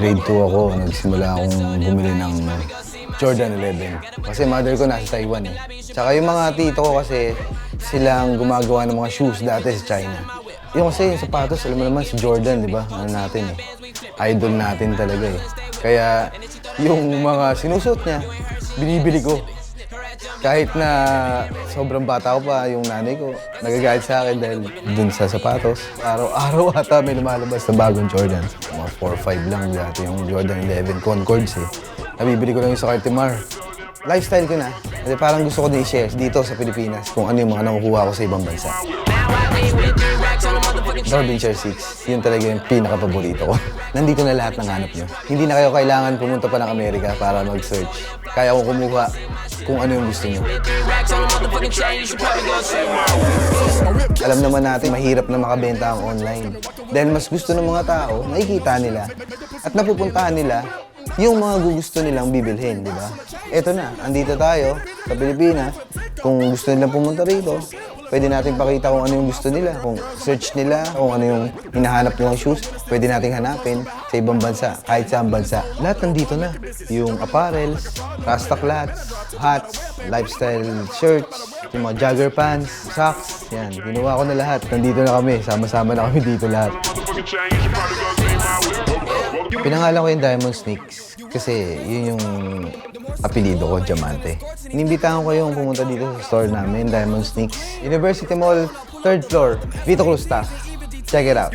Grade 2 ako, nagsimula akong bumili ng Jordan 11. Kasi mother ko nasa Taiwan eh. Tsaka yung mga tito ko kasi silang gumagawa ng mga shoes dati sa China. Yung kasi yung sapatos, alam mo naman si Jordan, di ba? Ano natin eh. Idol natin talaga eh. Kaya yung mga sinusot niya, binibili ko. Kahit na sobrang bata ko pa, yung nanay ko, nagagalit sa akin dahil dun sa sapatos. Araw-araw ata may lumalabas na bagong Jordan. Mga 4-5 lang dati yung Jordan 11 Concords eh. Nabibili ko lang yung sa Cartimar. Lifestyle ko na. Kasi parang gusto ko din i-share dito sa Pilipinas kung ano yung mga nakukuha ko sa ibang bansa. Derbyshire 6, yun talaga yung pinaka-paborito ko. Nandito na lahat ng hanap nyo. Hindi na kayo kailangan pumunta pa ng Amerika para mag-search. Kaya ko kumuha kung ano yung gusto nyo. Alam naman natin, mahirap na makabenta ang online. Dahil mas gusto ng mga tao, nakikita nila at napupuntahan nila yung mga gusto nilang bibilhin, di ba? Eto na, andito tayo sa Pilipinas. Kung gusto nilang pumunta rito, pwede natin pakita kung ano yung gusto nila. Kung search nila, kung ano yung hinahanap nilang shoes, pwede natin hanapin sa ibang bansa, kahit saan bansa. Lahat nandito na. Yung apparels, rasta cloths, hats, lifestyle shirts, yung mga jogger pants, socks, yan. Ginawa ko na lahat. Nandito na kami. Sama-sama na kami dito lahat. Pinangalan ko yung Diamond Sneaks kasi yun yung apelido ko, Diamante. Inimbitahan ko yung pumunta dito sa store namin, Diamond Sneaks. University Mall, 3rd floor, Vito Cruz staff. Check it out.